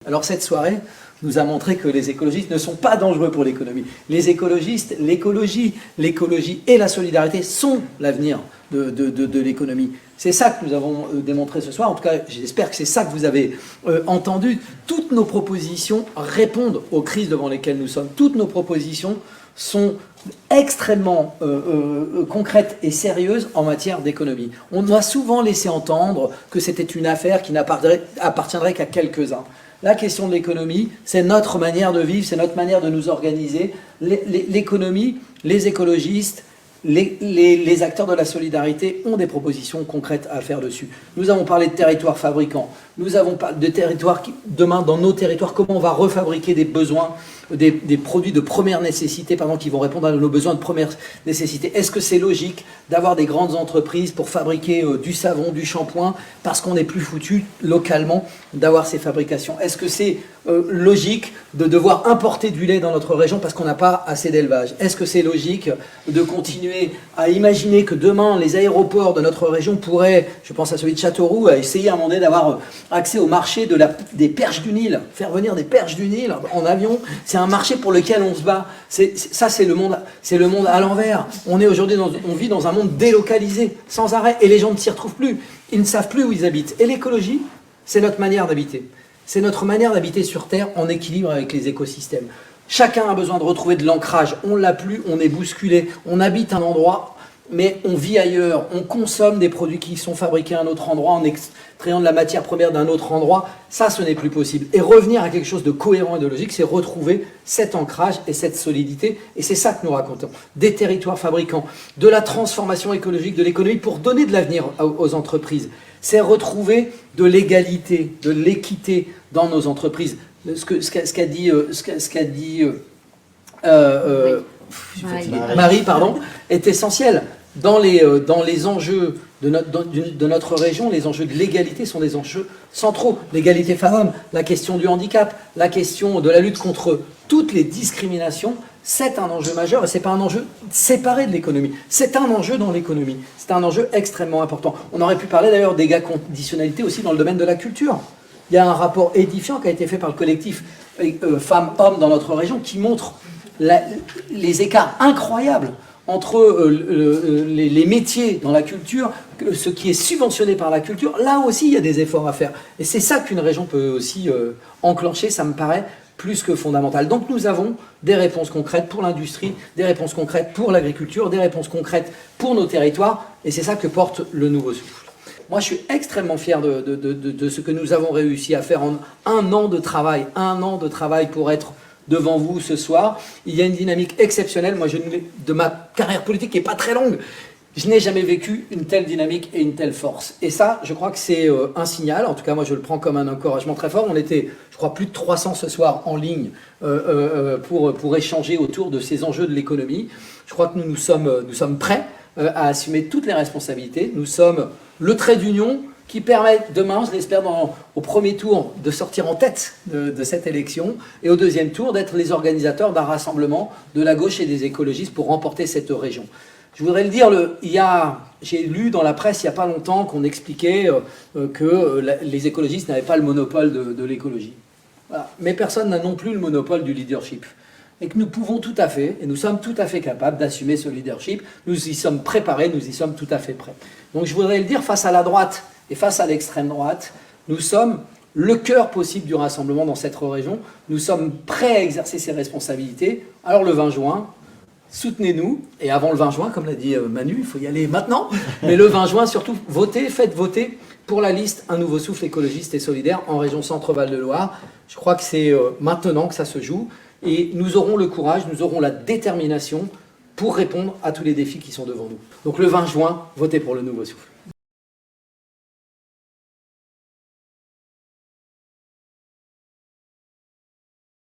Alors cette soirée nous a montré que les écologistes ne sont pas dangereux pour l'économie. Les écologistes, l'écologie et la solidarité sont l'avenir de l'économie. C'est ça que nous avons démontré ce soir. En tout cas, j'espère que c'est ça que vous avez entendu. Toutes nos propositions répondent aux crises devant lesquelles nous sommes. Toutes nos propositions sont extrêmement concrètes et sérieuses en matière d'économie. On a souvent laissé entendre que c'était une affaire qui n'appartiendrait qu'à quelques-uns. La question de l'économie, c'est notre manière de vivre, c'est notre manière de nous organiser. L'économie, les écologistes, les acteurs de la solidarité ont des propositions concrètes à faire dessus. Nous avons parlé de territoires fabricants. Nous avons parlé de territoires qui, demain, dans nos territoires, comment on va refabriquer des besoins, des produits de première nécessité, qui vont répondre à nos besoins de première nécessité. Est-ce que c'est logique d'avoir des grandes entreprises pour fabriquer du savon, du shampoing, parce qu'on n'est plus foutu localement d'avoir ces fabrications? Est-ce que c'est logique de devoir importer du lait dans notre région parce qu'on n'a pas assez d'élevage? Est-ce que c'est logique de continuer à imaginer que demain, les aéroports de notre région pourraient, je pense à celui de Châteauroux, à essayer à un moment donné d'avoir accès au marché des perches du Nil, faire venir des perches du Nil en avion? C'est un marché pour lequel on se bat. Ça, c'est le monde à l'envers. On vit dans un monde délocalisé, sans arrêt, et les gens ne s'y retrouvent plus. Ils ne savent plus où ils habitent. Et l'écologie, c'est notre manière d'habiter. C'est notre manière d'habiter sur Terre en équilibre avec les écosystèmes. Chacun a besoin de retrouver de l'ancrage. On ne l'a plus, on est bousculé. On habite un endroit, mais on vit ailleurs. On consomme des produits qui sont fabriqués à un autre endroit en extrayant de la matière première d'un autre endroit. Ça, ce n'est plus possible. Et revenir à quelque chose de cohérent et de logique, c'est retrouver cet ancrage et cette solidité. Et c'est ça que nous racontons. Des territoires fabricants, de la transformation écologique de l'économie pour donner de l'avenir aux entreprises. C'est retrouver de l'égalité, de l'équité dans nos entreprises. Ce qu'a dit Marie, est essentiel. Dans les enjeux de notre région, les enjeux de l'égalité sont des enjeux centraux. L'égalité femmes-hommes, la question du handicap, la question de la lutte contre toutes les discriminations, c'est un enjeu majeur et ce n'est pas un enjeu séparé de l'économie. C'est un enjeu dans l'économie. C'est un enjeu extrêmement important. On aurait pu parler d'ailleurs d'égal conditionnalité aussi dans le domaine de la culture. Il y a un rapport édifiant qui a été fait par le collectif Femmes-Hommes dans notre région qui montre les écarts incroyables entre les métiers dans la culture, ce qui est subventionné par la culture. Là aussi, il y a des efforts à faire. Et c'est ça qu'une région peut aussi enclencher, ça me paraît plus que fondamental. Donc nous avons des réponses concrètes pour l'industrie, des réponses concrètes pour l'agriculture, des réponses concrètes pour nos territoires, et c'est ça que porte le nouveau souffle. Moi, je suis extrêmement fier de ce que nous avons réussi à faire en un an de travail pour être devant vous ce soir. Il y a une dynamique exceptionnelle. Moi, de ma carrière politique qui n'est pas très longue, je n'ai jamais vécu une telle dynamique et une telle force. Et ça, je crois que c'est un signal. En tout cas, moi, je le prends comme un encouragement très fort. On était, je crois, plus de 300 ce soir en ligne pour échanger autour de ces enjeux de l'économie. Je crois que nous sommes prêts à assumer toutes les responsabilités. Nous sommes le trait d'union qui permet demain, je l'espère, au premier tour, de sortir en tête de cette élection, et au deuxième tour, d'être les organisateurs d'un rassemblement de la gauche et des écologistes pour remporter cette région. Je voudrais le dire, j'ai lu dans la presse il n'y a pas longtemps qu'on expliquait que les écologistes n'avaient pas le monopole de l'écologie. Voilà. Mais personne n'a non plus le monopole du leadership. Et que nous pouvons tout à fait, et nous sommes tout à fait capables d'assumer ce leadership. Nous y sommes préparés, nous y sommes tout à fait prêts. Donc je voudrais le dire, face à la droite et face à l'extrême droite, nous sommes le cœur possible du rassemblement dans cette région. Nous sommes prêts à exercer ces responsabilités. Alors le 20 juin, soutenez-nous. Et avant le 20 juin, comme l'a dit Manu, il faut y aller maintenant. Mais le 20 juin, surtout, faites voter pour la liste Un nouveau souffle écologiste et solidaire en région Centre-Val de Loire. Je crois que c'est maintenant que ça se joue. Et nous aurons le courage, nous aurons la détermination pour répondre à tous les défis qui sont devant nous. Donc le 20 juin, votez pour le nouveau souffle.